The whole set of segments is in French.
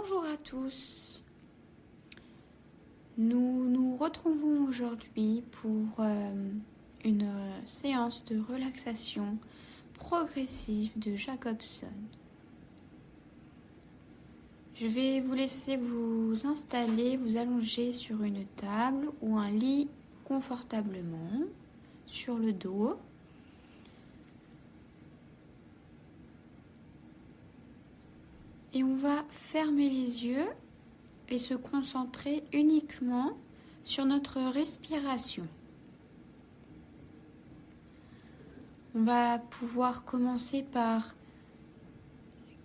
Bonjour à tous. Nous nous retrouvons aujourd'hui pour une séance de relaxation progressive de Jacobson. Je vais vous laisser vous installer, vous allonger sur une table ou un lit confortablement sur le dos. Et on va fermer les yeux et se concentrer uniquement sur notre respiration. On va pouvoir commencer par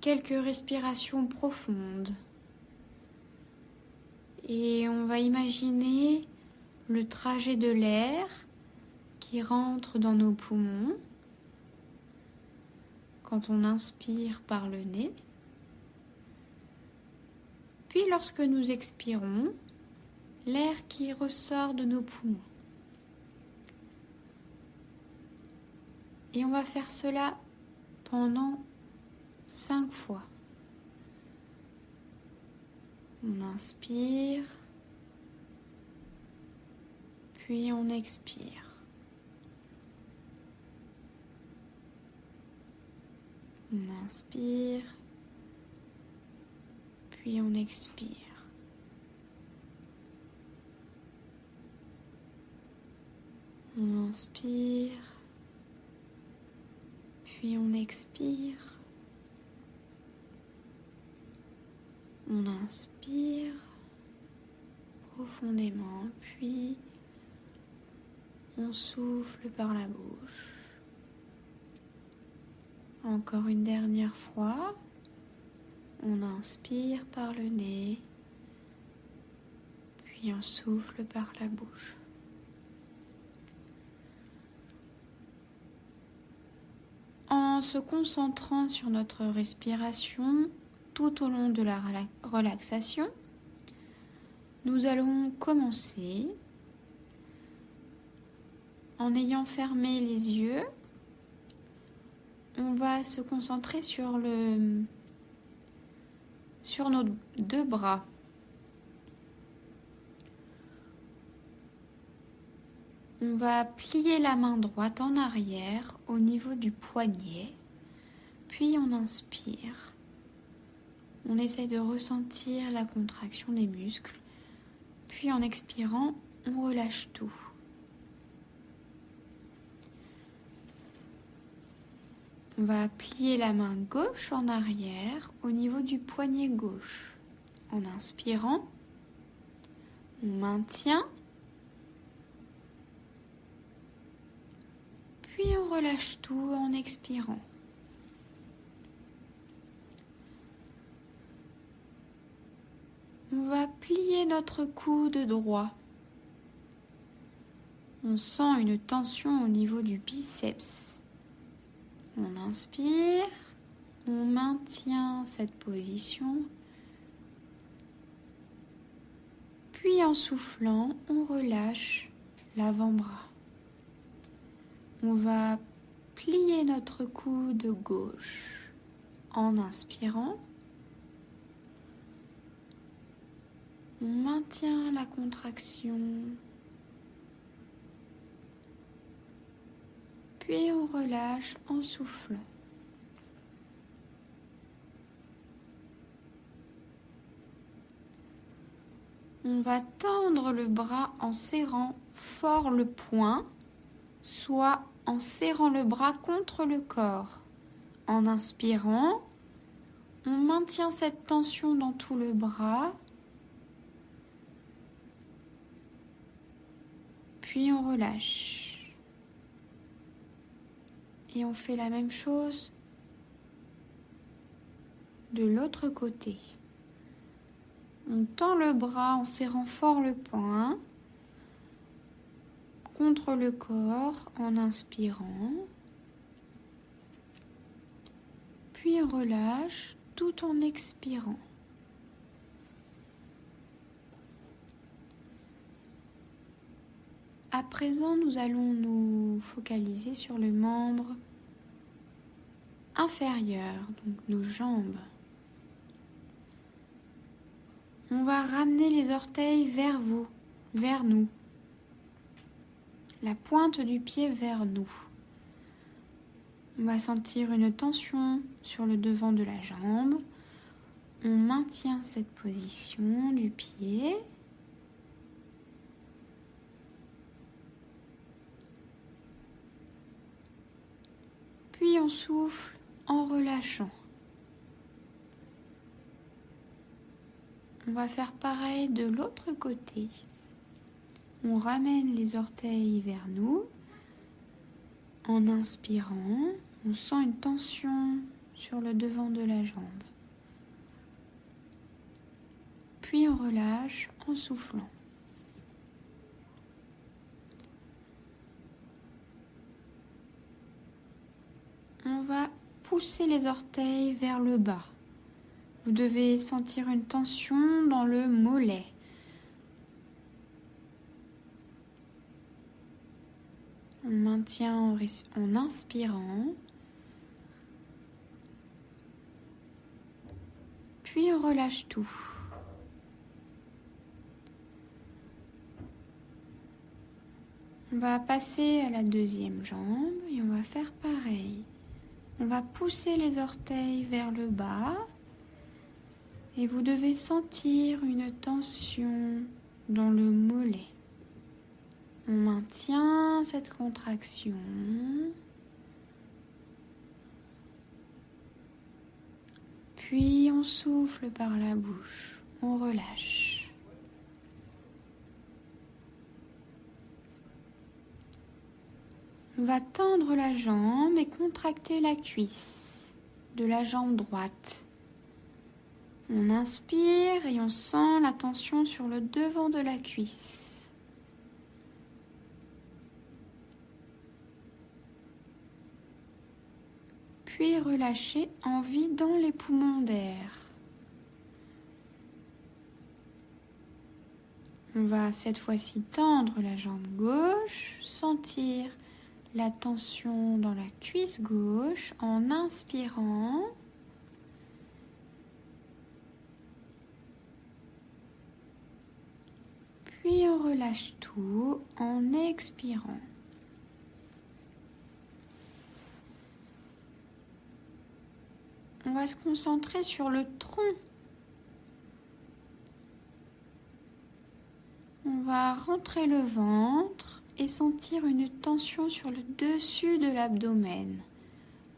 quelques respirations profondes. Et on va imaginer le trajet de l'air qui rentre dans nos poumons quand on inspire par le nez. Puis lorsque nous expirons, l'air qui ressort de nos poumons. Et on va faire cela pendant 5 fois. On inspire, puis on expire. On inspire, puis on expire. On inspire, puis on expire. On inspire profondément, puis on souffle par la bouche. Encore une dernière fois. On inspire par le nez, puis on souffle par la bouche. En se concentrant sur notre respiration tout au long de la relaxation, nous allons commencer en ayant fermé les yeux. On va se concentrer sur nos 2 bras. On va plier la main droite en arrière au niveau du poignet, puis on inspire. On essaye de ressentir la contraction des muscles, puis en expirant, on relâche tout. On va plier la main gauche en arrière au niveau du poignet gauche. En inspirant, on maintient, puis on relâche tout en expirant. On va plier notre coude droit. On sent une tension au niveau du biceps. On inspire, on maintient cette position, puis en soufflant, on relâche l'avant-bras. On va plier notre coude gauche en inspirant. On maintient la contraction, puis on relâche en soufflant. On va tendre le bras en serrant fort le poing, soit en serrant le bras contre le corps. En inspirant, on maintient cette tension dans tout le bras, puis on relâche. Et on fait la même chose de l'autre côté. On tend le bras en serrant fort le poing contre le corps en inspirant. Puis on relâche tout en expirant. À présent, nous allons nous focaliser sur le membre inférieur, donc nos jambes. On va ramener les orteils vers vous, vers nous. La pointe du pied vers nous. On va sentir une tension sur le devant de la jambe. On maintient cette position du pied. Puis on souffle en relâchant. On va faire pareil de l'autre côté. On ramène les orteils vers nous. En inspirant, on sent une tension sur le devant de la jambe. Puis on relâche en soufflant. On va pousser les orteils vers le bas. Vous devez sentir une tension dans le mollet. On maintient en inspirant. Puis on relâche tout. On va passer à la deuxième jambe et on va faire pareil. On va pousser les orteils vers le bas et vous devez sentir une tension dans le mollet. On maintient cette contraction. Puis on souffle par la bouche. On relâche. On va tendre la jambe et contracter la cuisse de la jambe droite. On inspire et on sent la tension sur le devant de la cuisse. Puis relâchez en vidant les poumons d'air. On va cette fois-ci tendre la jambe gauche, sentir la tension dans la cuisse gauche en inspirant. Puis on relâche tout en expirant. On va se concentrer sur le tronc. On va rentrer le ventre et sentir une tension sur le dessus de l'abdomen.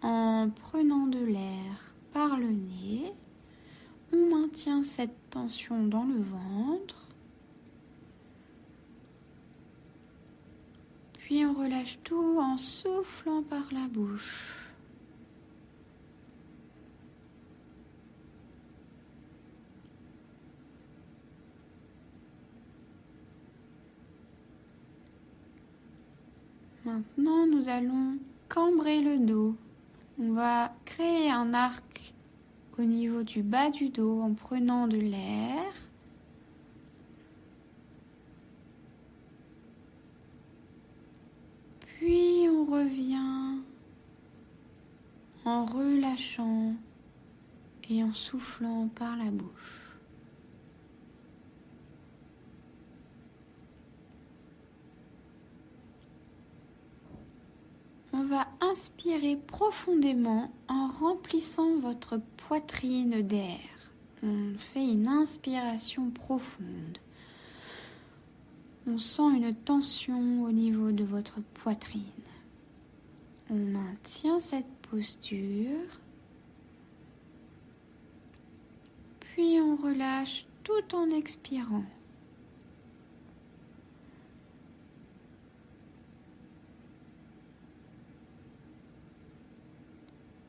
En prenant de l'air par le nez, on maintient cette tension dans le ventre. Puis on relâche tout en soufflant par la bouche. Maintenant, nous allons cambrer le dos. On va créer un arc au niveau du bas du dos en prenant de l'air. Puis on revient en relâchant et en soufflant par la bouche. On va inspirer profondément en remplissant votre poitrine d'air. On fait une inspiration profonde. On sent une tension au niveau de votre poitrine. On maintient cette posture. Puis on relâche tout en expirant.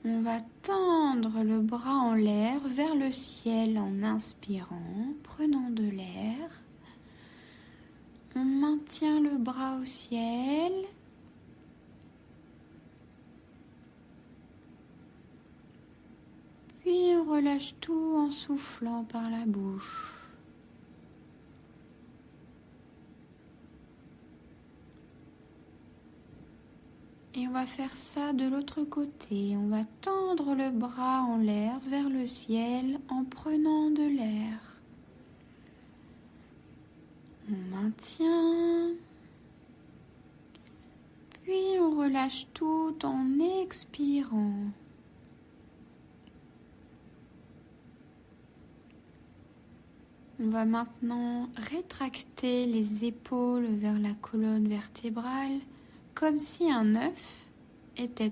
On va tendre le bras en l'air vers le ciel en inspirant, prenant de l'air. On maintient le bras au ciel. Puis on relâche tout en soufflant par la bouche. Et on va faire ça de l'autre côté. On va tendre le bras en l'air vers le ciel en prenant de l'air. maintient. Puis on relâche tout en expirant. On va maintenant rétracter les épaules vers la colonne vertébrale comme si un œuf était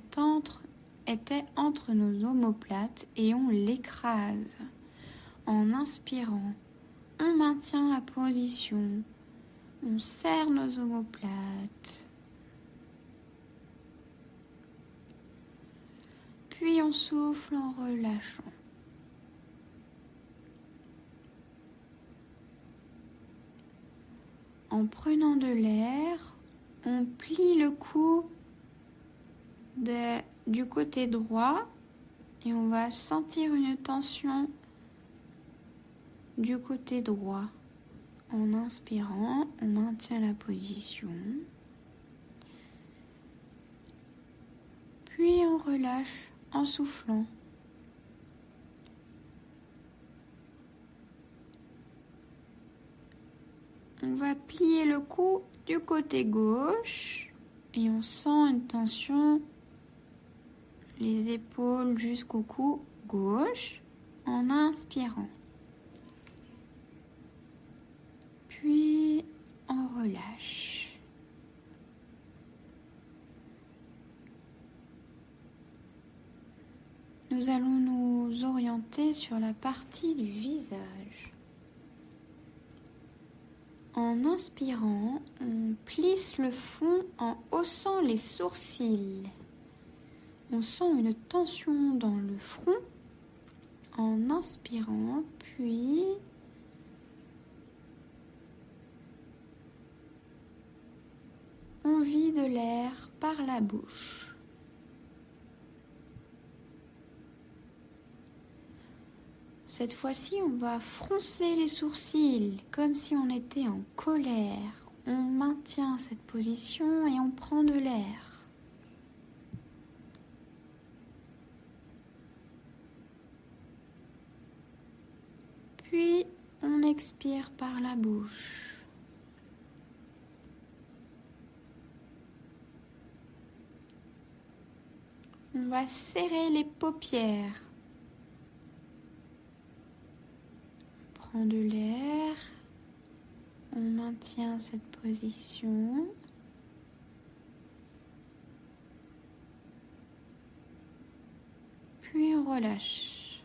entre nos omoplates et on l'écrase. En inspirant, on maintient la position, on serre nos omoplates. Puis on souffle en relâchant. En prenant de l'air, on plie le cou du côté droit et on va sentir une tension du côté droit. En inspirant, on maintient la position. Puis on relâche en soufflant. On va plier le cou du côté gauche et on sent une tension, les épaules jusqu'au cou gauche en inspirant. Puis on relâche. Nous allons nous orienter sur la partie du visage. En inspirant, on plisse le front en haussant les sourcils. On sent une tension dans le front en inspirant, puis on vide l'air par la bouche. Cette fois-ci, on va froncer les sourcils comme si on était en colère. On maintient cette position et on prend de l'air. Puis, on expire par la bouche. On va serrer les paupières. Prends de l'air, on maintient cette position. Puis on relâche.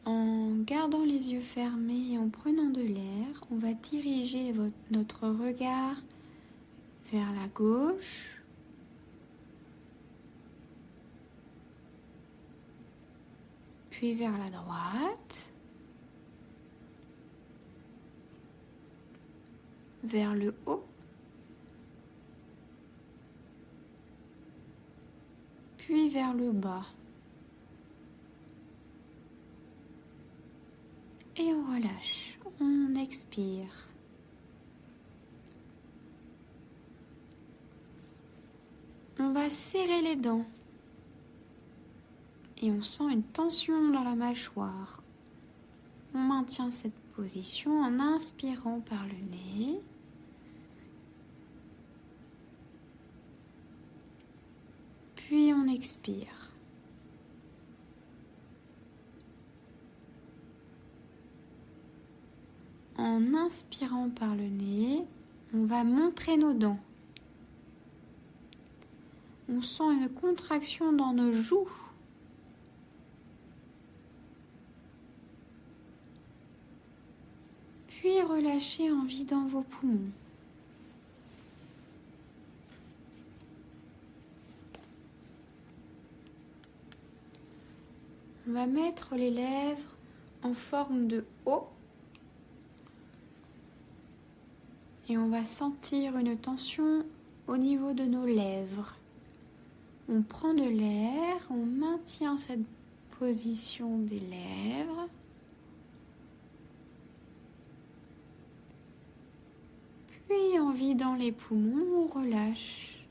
En gardant les yeux fermés et en prenant de l'air, on va diriger notre regard vers la gauche. Puis vers la droite, vers le haut, puis vers le bas. Et on relâche, on expire. On va serrer les dents. Et on sent une tension dans la mâchoire. On maintient cette position en inspirant par le nez. Puis on expire. En inspirant par le nez, on va montrer nos dents. On sent une contraction dans nos joues. Puis relâchez en vidant vos poumons. On va mettre les lèvres en forme de O. Et on va sentir une tension au niveau de nos lèvres. On prend de l'air, on maintient cette position des lèvres. Puis en vidant les poumons, on relâche.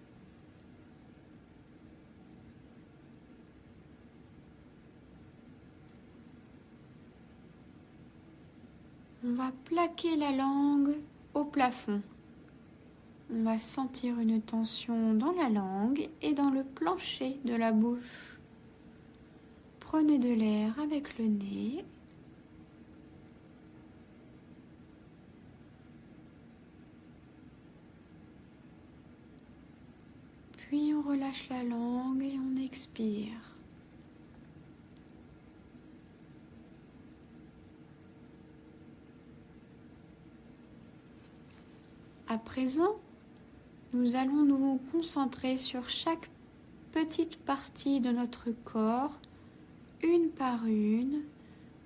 On va plaquer la langue au plafond. On va sentir une tension dans la langue et dans le plancher de la bouche. Prenez de l'air avec le nez. Puis on relâche la langue et on expire. À présent, nous allons nous concentrer sur chaque petite partie de notre corps, une par une,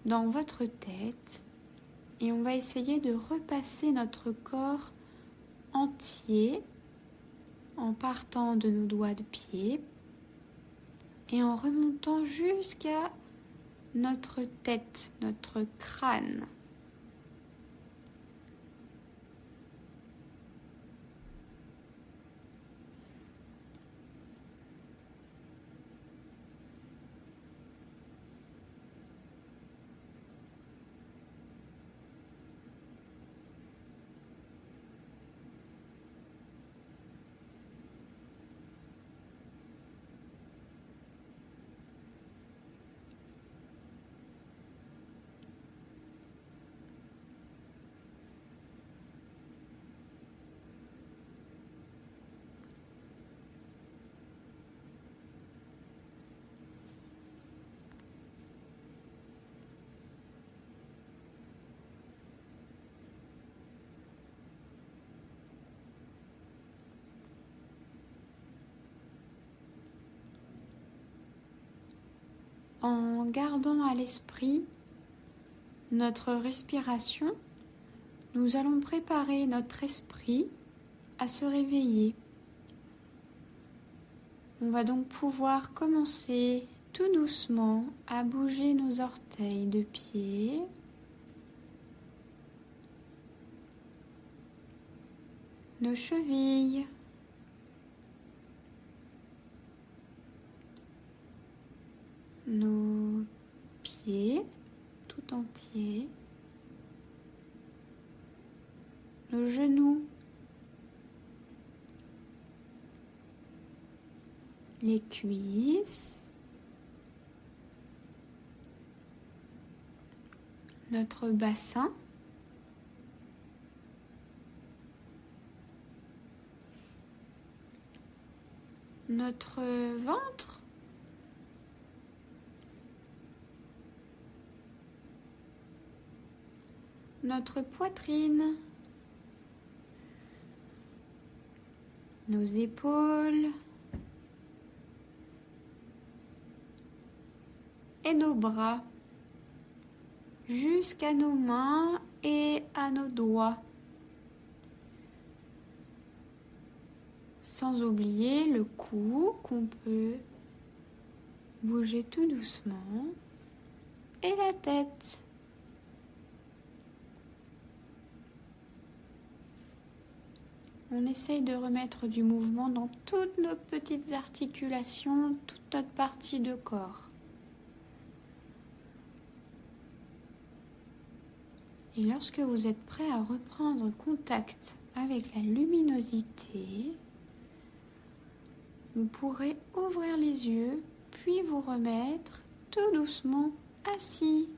dans votre tête. Et on va essayer de repasser notre corps entier en partant de nos doigts de pied et en remontant jusqu'à notre tête, notre crâne. En gardant à l'esprit notre respiration, nous allons préparer notre esprit à se réveiller. On va donc pouvoir commencer tout doucement à bouger nos orteils de pied, nos chevilles, nos pieds tout entiers, nos genoux, les cuisses, notre bassin, notre ventre, notre poitrine, nos épaules et nos bras jusqu'à nos mains et à nos doigts. Sans oublier le cou qu'on peut bouger tout doucement et la tête. On essaye de remettre du mouvement dans toutes nos petites articulations, toute notre partie de corps. Et lorsque vous êtes prêt à reprendre contact avec la luminosité, vous pourrez ouvrir les yeux, puis vous remettre tout doucement assis.